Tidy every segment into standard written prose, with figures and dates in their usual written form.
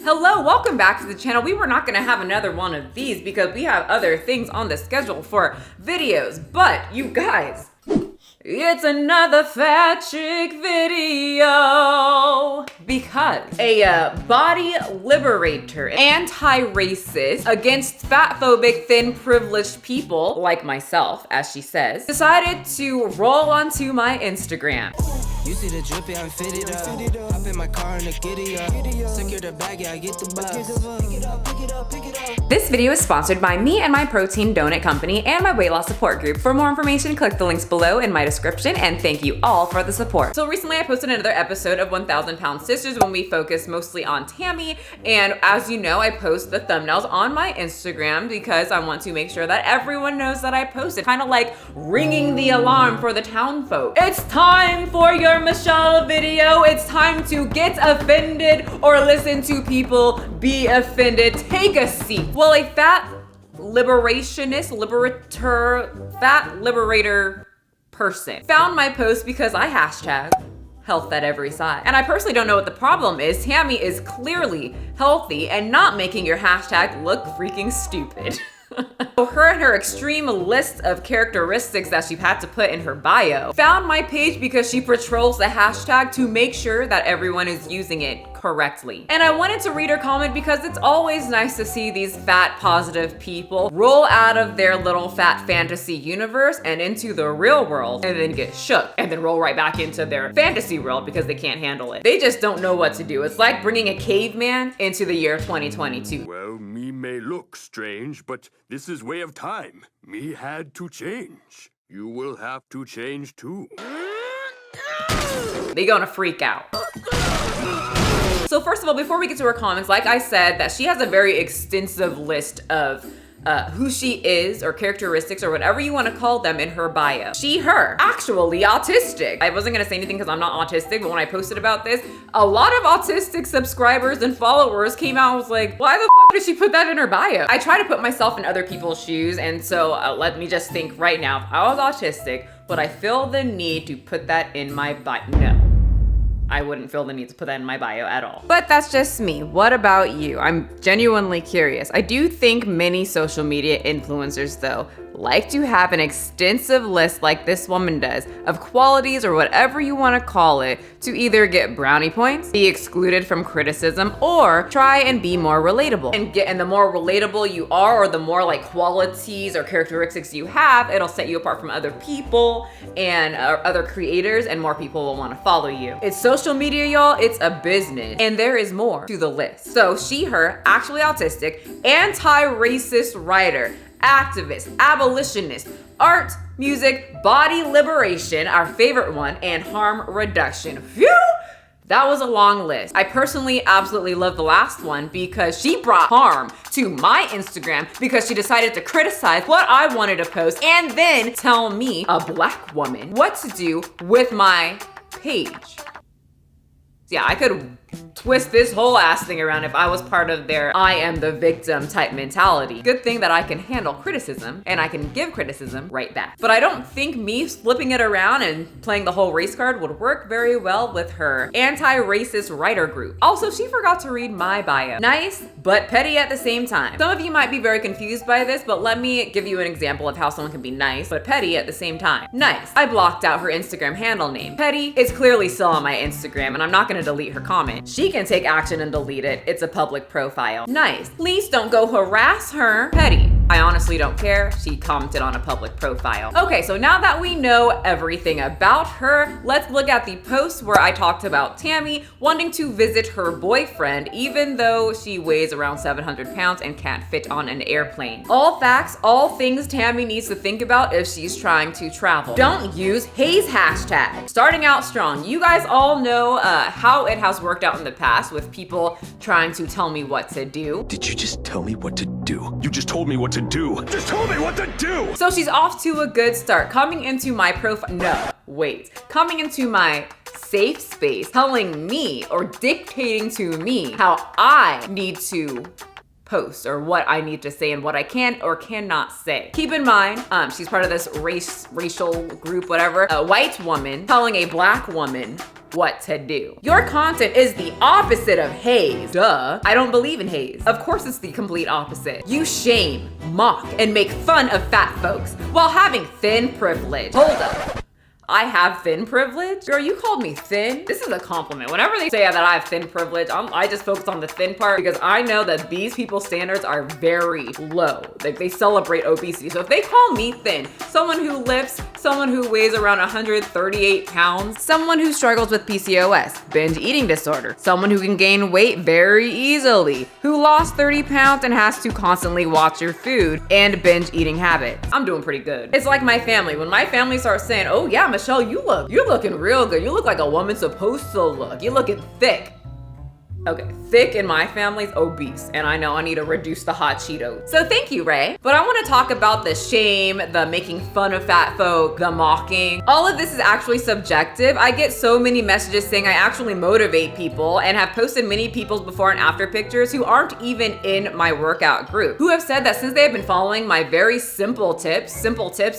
Hello, welcome back to the channel. We were not gonna have another one of these because we have other things on the schedule for videos, but you guys, it's another fat chick video because a body liberator, anti-racist, against fatphobic, thin, privileged people like myself, as she says, decided to roll onto my Instagram. You see the drippy, I'm fitted up. Hop in my car and the giddy up. Secure the bag, yeah, I get the bus. Pick it up, pick it up, pick it up. This video is sponsored by me and my protein donut company and my weight loss support group. For more information, click the links below in my description, and thank you all for the support. So recently I posted another episode of 1,000 Pound Sisters when we focused mostly on Tammy, and as you know, I post the thumbnails on my Instagram because I want to make sure that everyone knows that I posted, kind of like ringing the alarm for the town folk. It's time for your Michelle video. It's time to get offended or listen to people be offended. Take a seat. Well, a fat liberator person found my post because I hashtag health at every size. And I personally don't know what the problem is. Tammy is clearly healthy and not making your hashtag look freaking stupid. Her and her extreme list of characteristics that she had to put in her bio found my page because she patrols the hashtag to make sure that everyone is using it correctly. And I wanted to read her comment because it's always nice to see these fat positive people roll out of their little fat fantasy universe and into the real world and then get shook and then roll right back into their fantasy world because they can't handle it. They just don't know what to do. It's like bringing a caveman into the year 2022. Well, me may look strange, but this is way of time. Me had to change. You will have to change too. They gonna freak out. So first of all, before we get to her comments, like I said, that she has a very extensive list of who she is or characteristics or whatever you want to call them in her bio. She, her, actually autistic. I wasn't gonna say anything because I'm not autistic, but when I posted about this, a lot of autistic subscribers and followers came out and was like, why the fuck did she put that in her bio? I try to put myself in other people's shoes, and so let me just think right now, if I was autistic, would I feel the need to put that in my bio? No. I wouldn't feel the need to put that in my bio at all. But that's just me. What about you? I'm genuinely curious. I do think many social media influencers, though, like to have an extensive list like this woman does of qualities or whatever you want to call it to either get brownie points, be excluded from criticism, or try and be more relatable. And the more relatable you are, or the more like qualities or characteristics you have, it'll set you apart from other people and other creators, and more people will want to follow you. It's social media, y'all. It's a business, and there is more to the list. So she, her, actually autistic, anti-racist writer, activist, abolitionist, art, music, body liberation, our favorite one, and harm reduction. Phew! That was a long list. I personally absolutely love the last one because she brought harm to my Instagram because she decided to criticize what I wanted to post and then tell me, a black woman, what to do with my page. Yeah, I could twist this whole ass thing around if I was part of their I am the victim type mentality. Good thing that I can handle criticism and I can give criticism right back. But I don't think me flipping it around and playing the whole race card would work very well with her anti-racist writer group. Also, she forgot to read my bio. Nice, but petty at the same time. Some of you might be very confused by this, but let me give you an example of how someone can be nice, but petty at the same time. Nice, I blocked out her Instagram handle name. Petty, it's clearly still on my Instagram and I'm not gonna delete her comment. She can take action and delete it. It's a public profile. Nice. Please don't go harass her. Petty. I honestly don't care. She commented on a public profile. Okay, so now that we know everything about her, let's look at the post where I talked about Tammy wanting to visit her boyfriend even though she weighs around 700 pounds and can't fit on an airplane. All facts, all things Tammy needs to think about if she's trying to travel. Don't use Hayes hashtag. Starting out strong. You guys all know how it has worked out in the past with people trying to tell me what to do. Did you just tell me what to do? You just told me what to do. Just told me what to do. So she's off to a good start. Coming into my profile, no, wait. Coming into my safe space, telling me or dictating to me how I need to post or what I need to say and what I can or cannot say. Keep in mind, she's part of this racial group, whatever. A white woman telling a black woman what to do. Your content is the opposite of haze. Duh. I don't believe in haze. Of course it's the complete opposite. You shame, mock, and make fun of fat folks while having thin privilege. Hold up. I have thin privilege? Girl, you called me thin? This is a compliment. Whenever they say that I have thin privilege, I just focus on the thin part because I know that these people's standards are very low. Like, they celebrate obesity. So if they call me thin, someone who lifts, someone who weighs around 138 pounds, someone who struggles with PCOS, binge eating disorder, someone who can gain weight very easily, who lost 30 pounds and has to constantly watch your food and binge eating habits, I'm doing pretty good. It's like my family. When my family starts saying, oh yeah, Michelle, you're looking real good. You look like a woman's supposed to look. You're looking thick. Okay, thick in my family's obese, and I know I need to reduce the hot Cheetos. So thank you, Ray. But I want to talk about the shame, the making fun of fat folk, the mocking. All of this is actually subjective. I get so many messages saying I actually motivate people and have posted many people's before and after pictures who aren't even in my workout group, who have said that since they have been following my very simple tips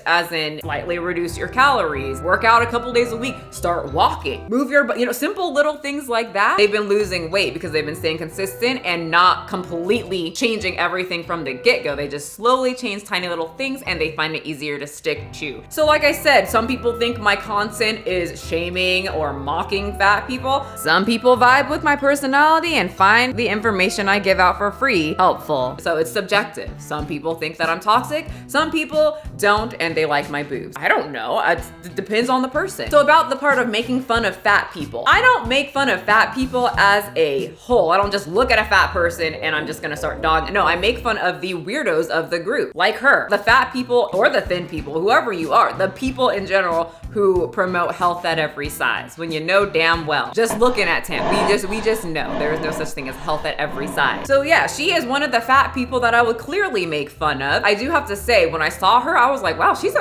as in slightly reduce your calories, work out a couple days a week, start walking, move your butt, simple little things like that, they've been losing weight because they've been staying consistent and not completely changing everything from the get-go. They just slowly change tiny little things and they find it easier to stick to. So like I said, some people think my content is shaming or mocking fat people. Some people vibe with my personality and find the information I give out for free helpful. So it's subjective. Some people think that I'm toxic, some people don't, and they like my boobs. I don't know, it depends on the person. So about the part of making fun of fat people, I don't make fun of fat people as a whole. I don't just look at a fat person and I'm just gonna start dogging. No, I make fun of the weirdos of the group, like her, the fat people or the thin people, whoever you are, the people in general who promote health at every size. When you know damn well, just looking at Tam, we just know there is no such thing as health at every size. So yeah, she is one of the fat people that I would clearly make fun of. I do have to say, when I saw her, I was like, wow, she's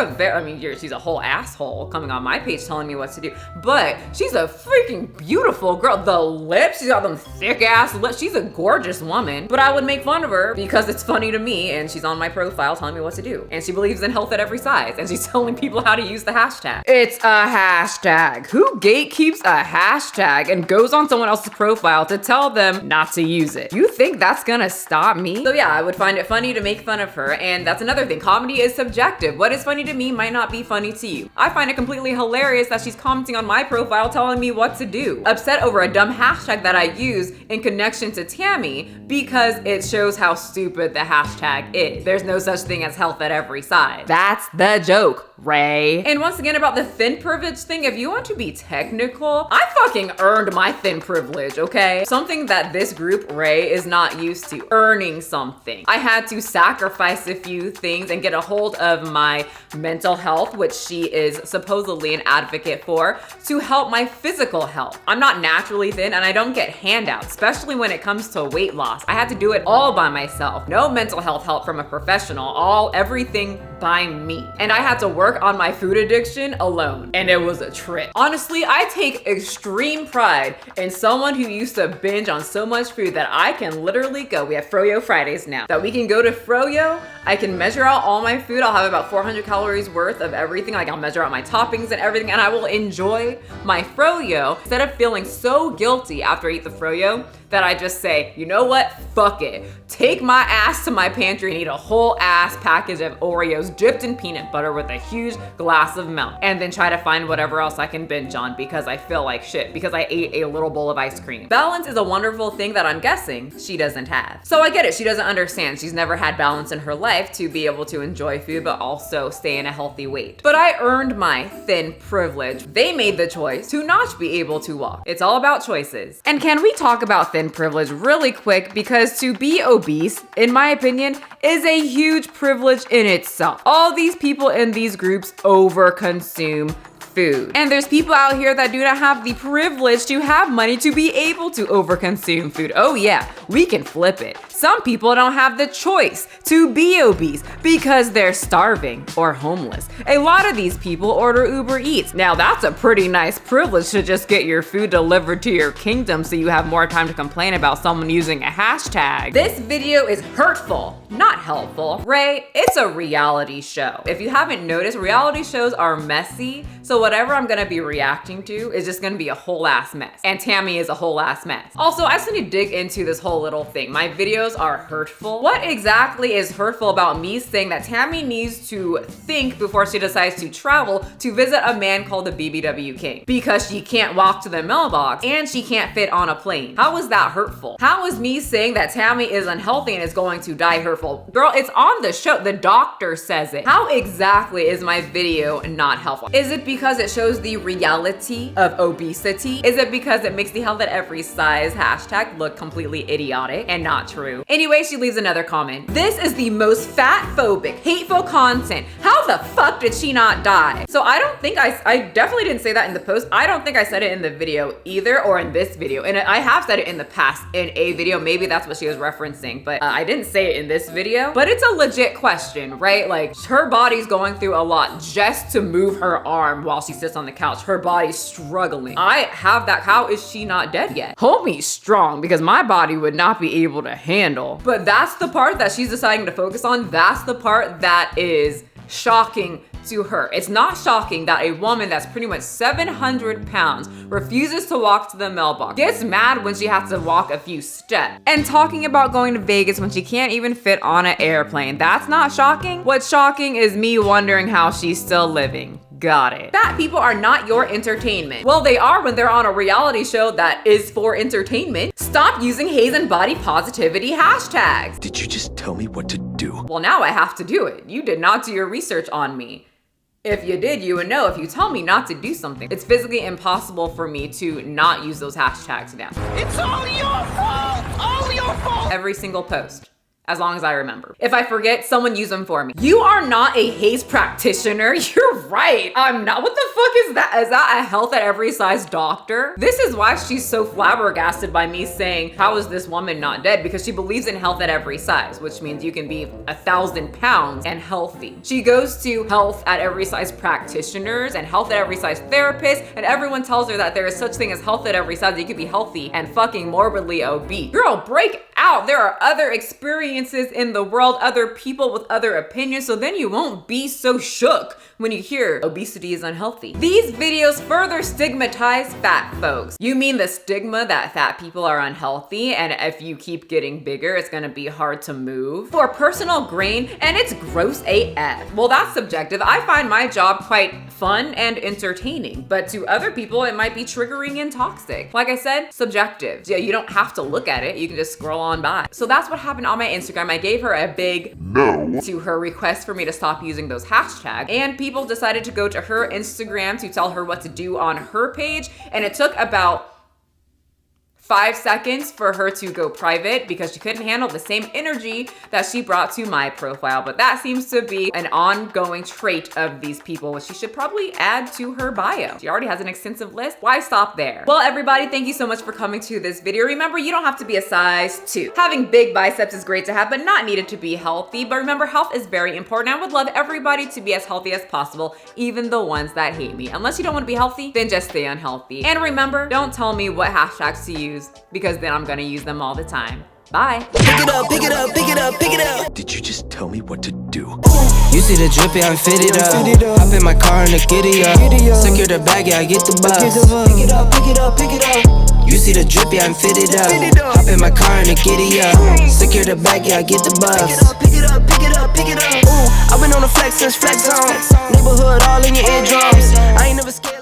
she's a whole asshole coming on my page telling me what to do, but she's a freaking beautiful girl. The lips, she's got them thick ass lips. She's a gorgeous woman, but I would make fun of her because it's funny to me and she's on my profile telling me what to do. And she believes in health at every size and she's telling people how to use the hashtag. It's a hashtag. Who gatekeeps a hashtag and goes on someone else's profile to tell them not to use it? You think that's gonna stop me? So yeah, I would find it funny to make fun of her, and that's another thing. Comedy is subjective. What is funny to me might not be funny to you. I find it completely hilarious that she's commenting on my profile telling me what to do. Upset over a dumb hashtag that I use in connection to Tammy because it shows how stupid the hashtag is. There's no such thing as health at every size. That's the joke, Ray. And once again, about the thin privilege thing, if you want to be technical, I fucking earned my thin privilege, okay? Something that this group, Ray, is not used to. Earning something. I had to sacrifice a few things and get a hold of my mental health, which she is supposedly an advocate for, to help my physical health. I'm not naturally thin and I don't get handouts, especially when it comes to weight loss. I had to do it all by myself. No mental health help from a professional, everything by me. And I had to work on my food addiction alone, and it was a trip. Honestly, I take extreme pride in someone who used to binge on so much food that I can literally go, we have Froyo Fridays now, that we can go to Froyo, I can measure out all my food, I'll have about 400 calories worth of everything, like I'll measure out my toppings and everything, and I will enjoy my Froyo instead of feeling so guilty after I eat the Froyo that I just say, you know what, fuck it. Take my ass to my pantry and eat a whole ass package of Oreos dipped in peanut butter with a huge glass of milk, and then try to find whatever else I can binge on because I feel like shit because I ate a little bowl of ice cream. Balance is a wonderful thing that I'm guessing she doesn't have. So I get it, she doesn't understand. She's never had balance in her life to be able to enjoy food but also stay in a healthy weight. But I earned my thin privilege. They made the choice to not be able to walk. It's all about choices. And can we talk about thin privilege really quick, because to be obese, in my opinion, is a huge privilege in itself. All these people in these groups overconsume food. And there's people out here that do not have the privilege to have money to be able to overconsume food. Oh yeah, we can flip it. Some people don't have the choice to be obese because they're starving or homeless. A lot of these people order Uber Eats. Now that's a pretty nice privilege to just get your food delivered to your kingdom so you have more time to complain about someone using a hashtag. This video is hurtful, not helpful. Ray, it's a reality show. If you haven't noticed, reality shows are messy, so whatever I'm gonna be reacting to is just gonna be a whole ass mess. And Tammy is a whole ass mess. Also, I just need to dig into this whole little thing. My videos are hurtful. What exactly is hurtful about me saying that Tammy needs to think before she decides to travel to visit a man called the BBW King? Because she can't walk to the mailbox and she can't fit on a plane. How is that hurtful? How is me saying that Tammy is unhealthy and is going to die hurtful? Girl, it's on the show. The doctor says it. How exactly is my video not helpful? Is it because it shows the reality of obesity? Is it because it makes the health at every size hashtag look completely idiotic and not true? Anyway, she leaves another comment. This is the most fat-phobic, hateful content. How the fuck did she not die? So I don't think I definitely didn't say that in the post. I don't think I said it in the video either, or in this video. And I have said it in the past in a video. Maybe that's what she was referencing, but I didn't say it in this video. But it's a legit question, right? Like, her body's going through a lot just to move her arm while she sits on the couch. Her body's struggling. I have that. How is she not dead yet? Homie's strong, because my body would not be able to handle. But that's the part that she's deciding to focus on. That's the part that is shocking to her. It's not shocking that a woman that's pretty much 700 pounds refuses to walk to the mailbox, gets mad when she has to walk a few steps, and talking about going to Vegas when she can't even fit on an airplane. That's not shocking. What's shocking is me wondering how she's still living. Got it. Fat people are not your entertainment. Well, they are when they're on a reality show that is for entertainment. Stop using Haze and body positivity hashtags. Did you just tell me what to do? Well, now I have to do it. You did not do your research on me. If you did, you would know. If you tell me not to do something, it's physically impossible for me to not use those hashtags now. It's all your fault! All your fault! Every single post. As long as I remember. If I forget, someone use them for me. You are not a Haze practitioner. You're right. I'm not. What the fuck is that? Is that a health at every size doctor? This is why she's so flabbergasted by me saying, how is this woman not dead? Because she believes in health at every size, which means you can be 1,000 pounds and healthy. She goes to health at every size practitioners and health at every size therapists, and everyone tells her that there is such thing as health at every size. You could be healthy and fucking morbidly obese. Girl, break out. There are other experiences in the world, other people with other opinions, so then you won't be so shook when you hear obesity is unhealthy. These videos further stigmatize fat folks. You mean the stigma that fat people are unhealthy, and if you keep getting bigger, it's gonna be hard to move? For personal gain, and it's gross AF. Well, that's subjective. I find my job quite fun and entertaining, but to other people, it might be triggering and toxic. Like I said, subjective. Yeah, you don't have to look at it. You can just scroll on by. So that's what happened on my Instagram. I gave her a big no to her request for me to stop using those hashtags, and people decided to go to her Instagram to tell her what to do on her page, and it took about 5 seconds for her to go private because she couldn't handle the same energy that she brought to my profile. But that seems to be an ongoing trait of these people, which she should probably add to her bio. She already has an extensive list. Why stop there? Well, everybody, thank you so much for coming to this video. Remember, you don't have to be a size 2. Having big biceps is great to have, but not needed to be healthy. But remember, health is very important. I would love everybody to be as healthy as possible, even the ones that hate me. Unless you don't want to be healthy, then just stay unhealthy. And remember, don't tell me what hashtags to use, because then I'm gonna use them all the time. Bye. Pick it up, pick it up, pick it up, pick it up. Did you just tell me what to do? You see the drippy, I'm fitted up. Hop in my car and the giddy up. Secure the bag, yeah, I get the bus. Pick it up, pick it up, pick it up. You see the drippy, I'm fitted up. Hop in my car and the giddy up. Secure the bag, yeah, I get the bus. Pick it up, pick it up, pick it up. I've been on the flex since flex zone. Neighborhood all in your eardrums. I ain't never scared.